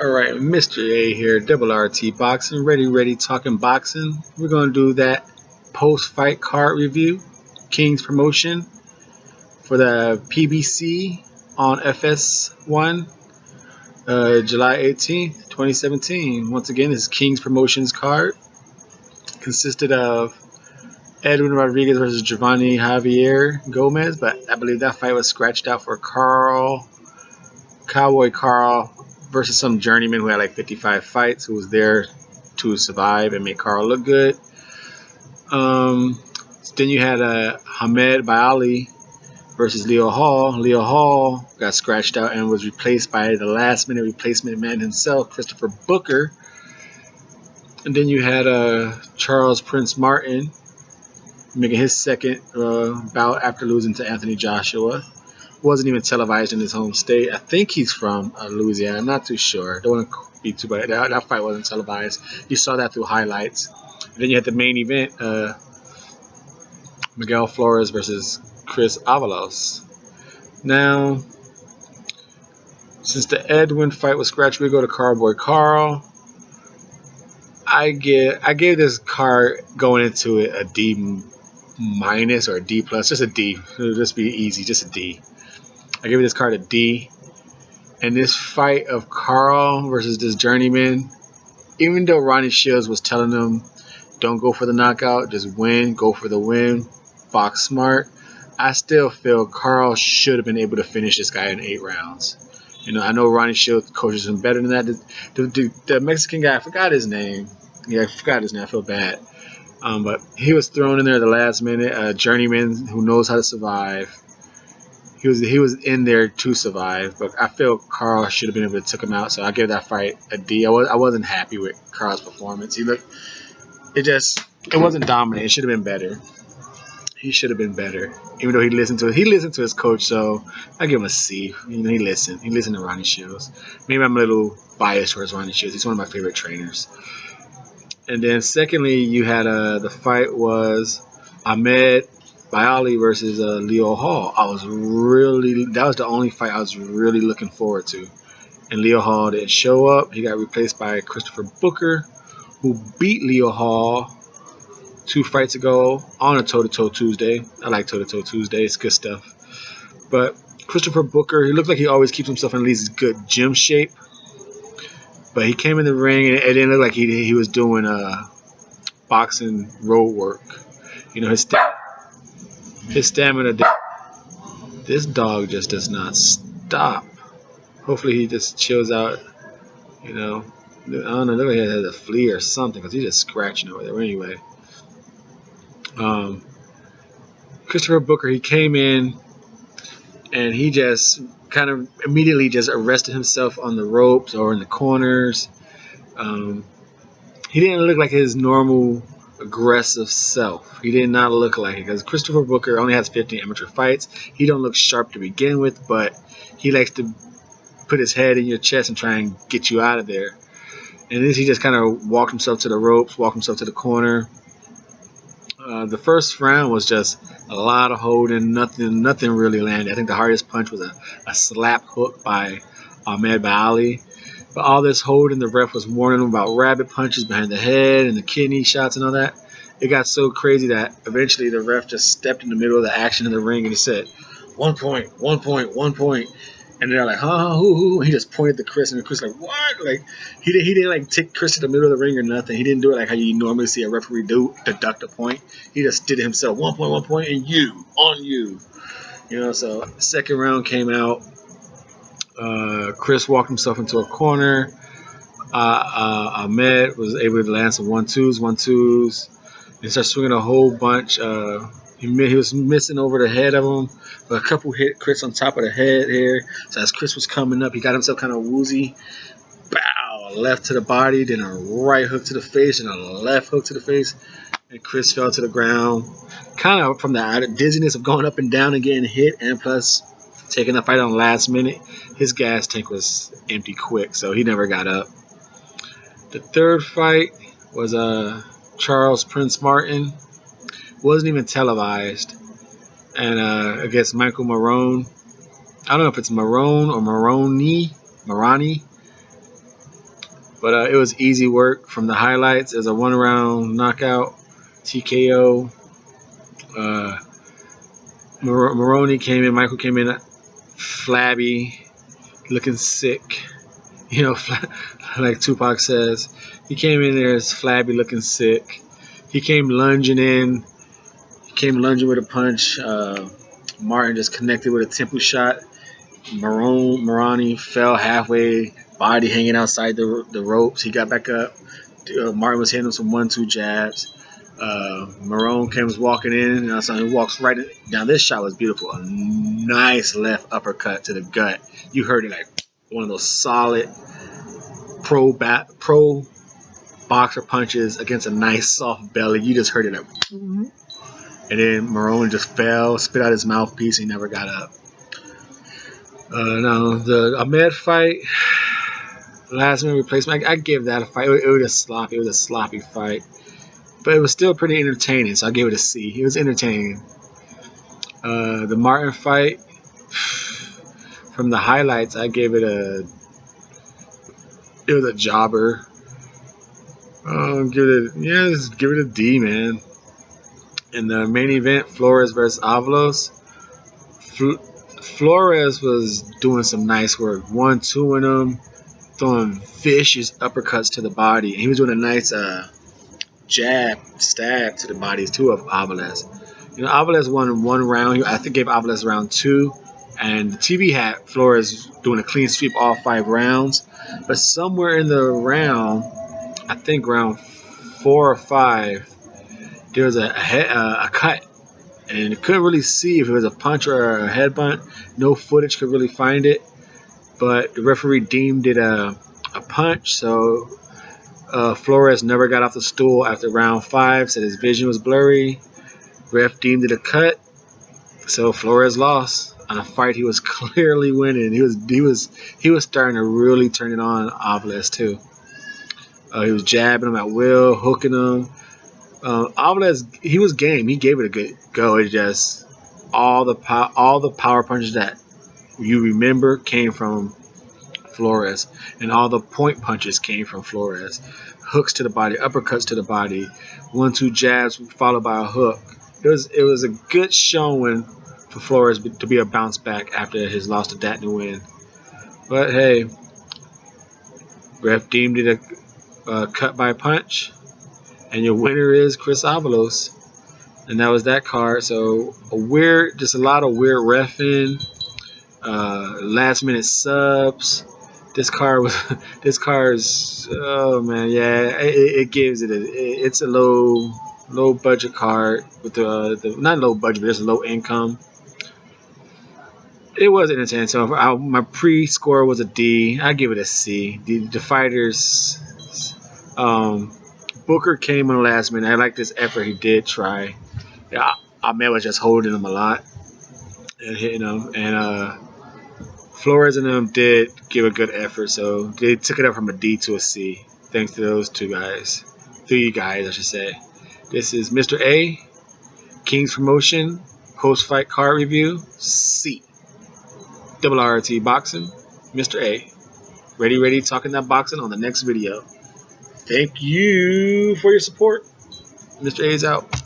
Alright, Mr.A here, Double RT Boxing, ready, talking boxing. We're going to do that post-fight card review, King's promotion for the PBC on FS1, July 18th, 2017. Once again, this is King's promotions card. Consisted of Edwin Rodriguez versus Giovanni Javier Gomez, but I believe that fight was scratched out for Cowboy Carl versus some journeyman who had like 55 fights, who was there to survive and make Carl look good. Then you had Hamed Baali versus Leo Hall. Leo Hall got scratched out and was replaced by the last-minute replacement man himself, Christopher Booker. And then you had Charles Prince Martin making his second bout after losing to Anthony Joshua. Wasn't even televised in his home state. I think he's from Louisiana. I'm not too sure. Don't want to be too bad. That fight wasn't televised. You saw that through highlights. And then you had the main event, Miguel Flores versus Chris Avalos. Now, since the Edwin fight was scratched, we go to Cowboy Carl. I gave this card going into it a D- or a D+, just a D. It'll just be easy, just a D. I gave this card a D. And this fight of Carl versus this journeyman, even though Ronnie Shields was telling him, don't go for the knockout, just win, go for the win, box smart, I still feel Carl should have been able to finish this guy in 8 rounds. You know, I know Ronnie Shields coaches him better than that. The Mexican guy, I forgot his name. Yeah, I forgot his name. I feel bad. But he was thrown in there at the last minute. A journeyman who knows how to survive. He was in there to survive, but I feel Carl should have been able to take him out. So I give that fight a D. I wasn't happy with Carl's performance. It wasn't dominant. It should have been better. He should have been better, even though he listened to his coach. So I give him a C. You know, he listened to Ronnie Shields. Maybe I'm a little biased towards Ronnie Shields. He's one of my favorite trainers. And then secondly, you had the fight was Hamed Baali versus Leo Hall. That was the only fight I was really looking forward to. And Leo Hall didn't show up. He got replaced by Christopher Booker, who beat Leo Hall 2 fights ago on a toe-to-toe Tuesday. I like toe-to-toe Tuesday. It's good stuff. But Christopher Booker, he looked like he always keeps himself in at least good gym shape. But he came in the ring and it didn't look like he was doing boxing road work. You know, his stamina. This dog just does not stop. Hopefully he just chills out. You know, I don't know. Look like he has a flea or something because he's just scratching over there. But anyway, Christopher Booker, he came in and he just kind of immediately just arrested himself on the ropes or in the corners. He didn't look like his normal aggressive self. He did not look like it because Christopher Booker only has 15 amateur fights. He don't look sharp to begin with, but he likes to put his head in your chest and try and get you out of there. And then he just kind of walked himself to the ropes, walked himself to the corner. The first round was just a lot of holding, nothing really landed. I think the hardest punch was a slap hook by Hamed Baali. But all this holding, the ref was warning him about rabbit punches behind the head and the kidney shots and all that. It got so crazy that eventually the ref just stepped in the middle of the action in the ring and he said, 1 point, 1 point, 1 point. And they're like, who? He just pointed to Chris, and Chris like, what? Like, he didn't like take Chris to the middle of the ring or nothing. He didn't do it like how you normally see a referee deduct a point. He just did it himself. 1 point, 1 point, and on you. You know, so second round came out. Chris walked himself into a corner. Ahmed was able to land some 1-2s. He started swinging a whole bunch. He was missing over the head of him, but a couple hit Chris on top of the head here. So as Chris was coming up, he got himself kind of woozy. Bow, left to the body, then a right hook to the face, and a left hook to the face. And Chris fell to the ground, kind of from the dizziness of going up and down and getting hit, and plus taking the fight on the last minute. His gas tank was empty quick, so he never got up. The third fight was Charles Prince Martin. Wasn't even televised. And against Michael Marone. I don't know if it's Marone or Marone. But it was easy work from the highlights. It was a 1-round knockout, TKO. Marone came in, Michael came in flabby, looking sick. You know, like Tupac says, he came in there as flabby, looking sick. He came lunging in. He came lunging with a punch. Martin just connected with a temple shot. Marone fell halfway, body hanging outside the ropes. He got back up. Martin was hitting him some 1-2 jabs. Marone was walking in, and so he walks right in. Now this shot was beautiful. A nice left uppercut to the gut. You heard it like one of those solid pro boxer punches against a nice soft belly. You just heard it like, and then Marone just fell, spit out his mouthpiece, and he never got up. Now the Ahmed fight, last minute replacement. I give that a fight. It was a sloppy fight, but it was still pretty entertaining. So I gave it a C. It was entertaining. The Martin fight, from the highlights, I gave it a. It was a jobber. Just give it a D, man. In the main event, Flores versus Avalos. Flores was doing some nice work, 1-2 him, throwing vicious uppercuts to the body, and he was doing a nice stab to the bodies too of Avalos. You know, Avalos won 1 round. I think gave Avalos round 2, and the TV had Flores doing a clean sweep all 5 rounds. But somewhere in the round, I think round 4 or 5, there was a cut, and you couldn't really see if it was a punch or a headbutt. No footage could really find it, but the referee deemed it a punch. So Flores never got off the stool after round 5. Said his vision was blurry. Ref deemed it a cut, so Flores lost on a fight he was clearly winning. He was starting to really turn it on Avalos too. He was jabbing him at will, hooking him. Avalos, he was game. He gave it a good go. It just all the power punches that you remember came from Flores, and all the point punches came from Flores. Hooks to the body, uppercuts to the body, 1-2 jabs followed by a hook. It was a good showing for Flores to be a bounce back after his loss to Datton win. But hey, ref deemed it a cut by punch, and your winner is Chris Avalos. And that was that card. So just a lot of weird reffing, last minute subs. This card's oh man, yeah, it gives it it's a low budget card with the not low budget, but it's a low income. It was entertaining. So my pre-score was a D. I give it a C. The fighters, Booker came on the last minute. I like this effort he did try. Yeah, Ahmed was just holding him a lot and hitting him, and Flores and them did give a good effort, so they took it up from a D to a C. Thanks to those 3 guys, I should say. This is Mr. A, King's Promotion, post-fight card review, C. RRT Boxing, Mr. A. Ready, talking that boxing on the next video. Thank you for your support. Mr. A is out.